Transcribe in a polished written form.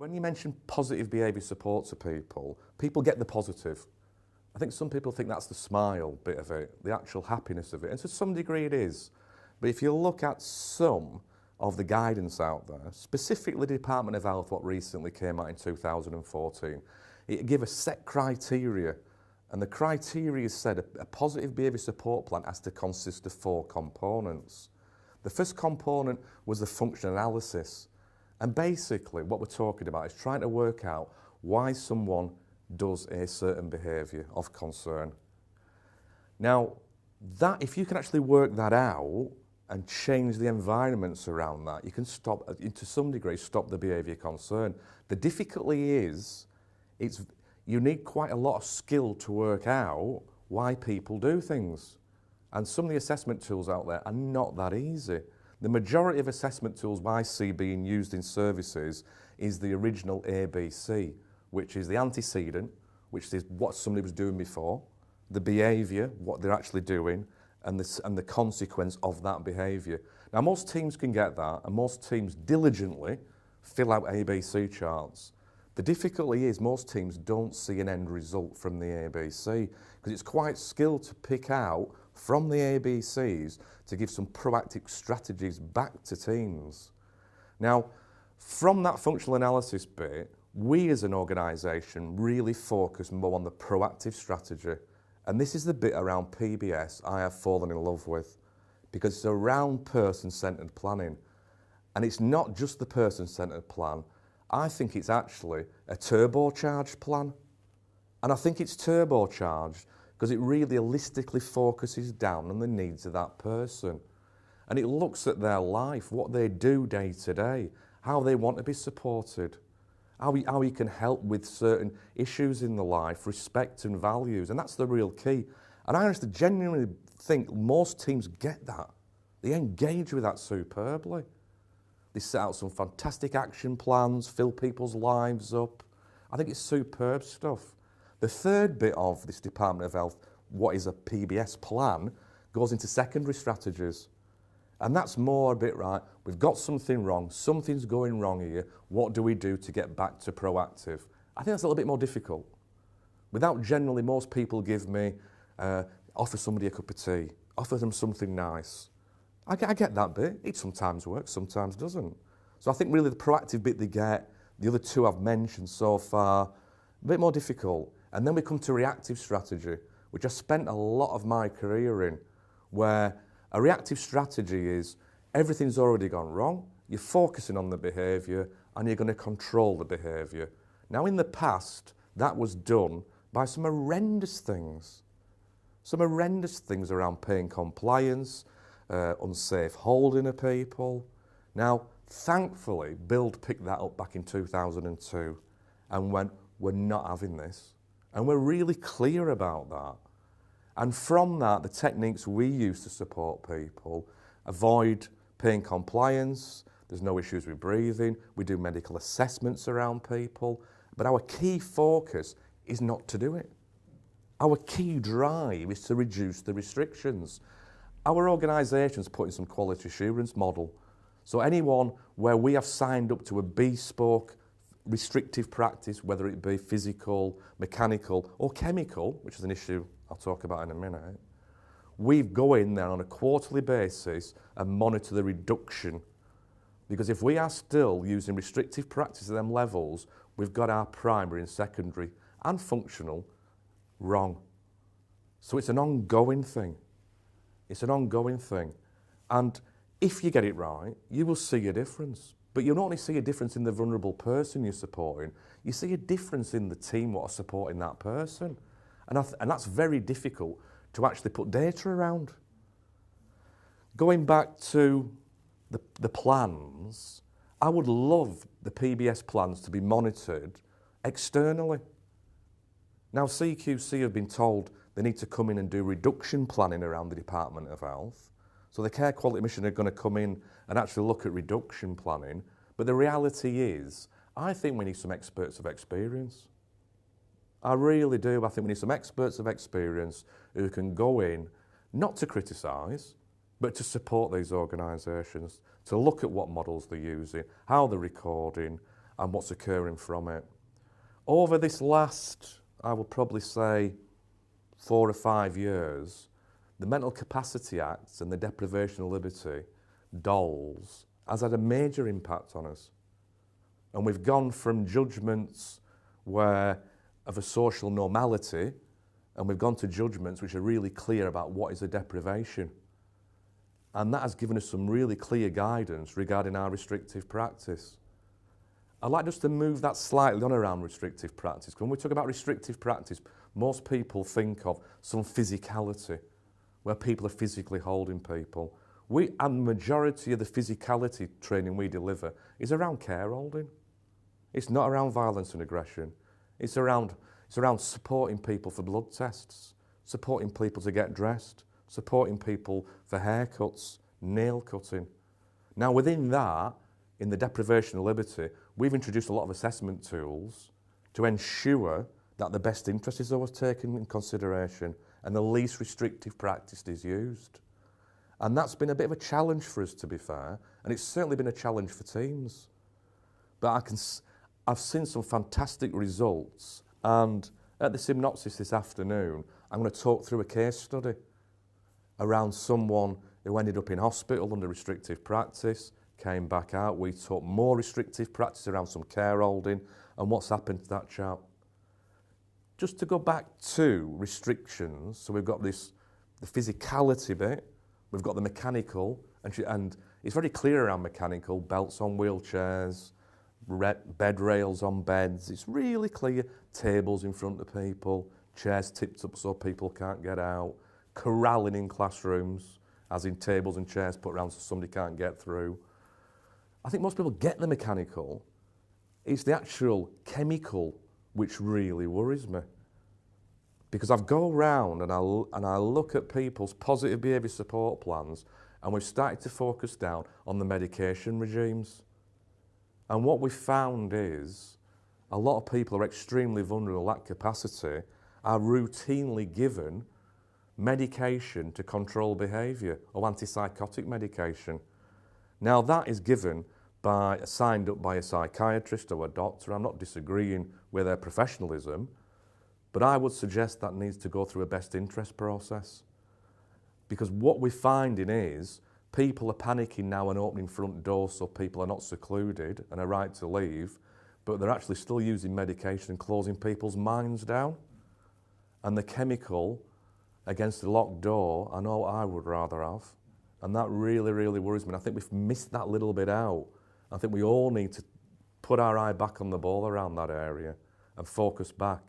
When you mention positive behaviour support to people, people get the positive. I think some people think that's the smile bit of it, the actual happiness of it, and to some degree it is. But if you look at some of the guidance out there, specifically the Department of Health, what recently came out in 2014, it gave a set criteria, and the criteria said a positive behaviour support plan has to consist of 4 components. The first component was the function analysis. And basically what we're talking about is trying to work out why someone does a certain behaviour of concern. Now, that if you can actually work that out and change the environments around that, you can stop, to some degree, stop the behaviour concern. The difficulty is, you need quite a lot of skill to work out why people do things. And some of the assessment tools out there are not that easy. The majority of assessment tools I see being used in services is the original ABC, which is the antecedent, which is what somebody was doing before, the behaviour, what they're actually doing, and the consequence of that behaviour. Now, most teams can get that, and most teams diligently fill out ABC charts. The difficulty is most teams don't see an end result from the ABC, because it's quite skilled to pick out from the ABCs to give some proactive strategies back to teams. Now, from that functional analysis bit, we as an organisation really focus more on the proactive strategy. And this is the bit around PBS I have fallen in love with, because it's around person-centred planning. And it's not just the person-centred plan. I think it's actually a turbocharged plan. And I think it's turbocharged because it really holistically focuses down on the needs of that person. And it looks at their life, what they do day to day, how they want to be supported, how we can help with certain issues in the life, respect and values, and that's the real key. And I honestly genuinely think most teams get that. They engage with that superbly. They set out some fantastic action plans, fill people's lives up. I think it's superb stuff. The third bit of this Department of Health, what is a PBS plan, goes into secondary strategies. And that's more a bit, right, we've got something wrong, something's going wrong here, what do we do to get back to proactive? I think that's a little bit more difficult. Without generally, most people give me, offer somebody a cup of tea, offer them something nice. I get that bit, it sometimes works, sometimes doesn't. So I think really the proactive bit they get, the other 2 I've mentioned so far, a bit more difficult. And then we come to reactive strategy, which I spent a lot of my career in, where a reactive strategy is everything's already gone wrong, you're focusing on the behaviour, and you're going to control the behaviour. Now, in the past, that was done by some horrendous things. Some horrendous things around paying compliance, unsafe holding of people. Now, thankfully, BILD picked that up back in 2002 and went, we're not having this. And we're really clear about that. And from that, the techniques we use to support people, avoid paying compliance, there's no issues with breathing, we do medical assessments around people, but our key focus is not to do it. Our key drive is to reduce the restrictions. Our organisation's put in some quality assurance model. So anyone where we have signed up to a bespoke restrictive practice, whether it be physical, mechanical or chemical, which is an issue I'll talk about in a minute, we go in there on a quarterly basis and monitor the reduction. Because if we are still using restrictive practice at them levels, we've got our primary and secondary and functional wrong. So it's an ongoing thing. It's an ongoing thing. And if you get it right, you will see a difference. But you'll not only see a difference in the vulnerable person you're supporting, you see a difference in the team what are supporting that person. And that's very difficult to actually put data around. Going back to the plans, I would love the PBS plans to be monitored externally. Now, CQC have been told they need to come in and do reduction planning around the Department of Health. So the Care Quality Mission are going to come in and actually look at reduction planning. But the reality is, I think we need some experts of experience. I really do. I think we need some experts of experience who can go in, not to criticise, but to support these organisations, to look at what models they're using, how they're recording, and what's occurring from it. Over this last, I would probably say, 4 or 5 years, the Mental Capacity Acts and the Deprivation of Liberty, DOLS, has had a major impact on us. And we've gone from judgments of a social normality, and we've gone to judgments which are really clear about what is a deprivation. And that has given us some really clear guidance regarding our restrictive practice. I'd like just to move that slightly on around restrictive practice. When we talk about restrictive practice, most people think of some physicality, where people are physically holding people. And the majority of the physicality training we deliver is around care holding. It's not around violence and aggression. It's around supporting people for blood tests, supporting people to get dressed, supporting people for haircuts, nail cutting. Now within that, in the deprivation of liberty, we've introduced a lot of assessment tools to ensure that the best interest is always taken in consideration and the least restrictive practice is used. And that's been a bit of a challenge for us, to be fair, and it's certainly been a challenge for teams. But I've seen some fantastic results, and at the synopsis this afternoon, I'm going to talk through a case study around someone who ended up in hospital under restrictive practice, came back out. We taught more restrictive practice around some care holding and what's happened to that chap. Just to go back to restrictions, so we've got the physicality bit, we've got the mechanical, and it's very clear around mechanical, belts on wheelchairs, bed rails on beds. It's really clear, tables in front of people, chairs tipped up so people can't get out, corralling in classrooms, as in tables and chairs put around so somebody can't get through. I think most people get the mechanical. It's the actual chemical which really worries me. Because I go around and I look at people's positive behaviour support plans, and we've started to focus down on the medication regimes. And what we've found is a lot of people are extremely vulnerable, lack capacity, are routinely given medication to control behaviour or antipsychotic medication. Now that is given signed up by a psychiatrist or a doctor. I'm not disagreeing with their professionalism, but I would suggest that needs to go through a best interest process. Because what we're finding is people are panicking now and opening front doors so people are not secluded and are right to leave, but they're actually still using medication and closing people's minds down. And the chemical against the locked door, I know what I would rather have. And that really, really worries me. And I think we've missed that little bit out. I think we all need to put our eye back on the ball around that area and focus back.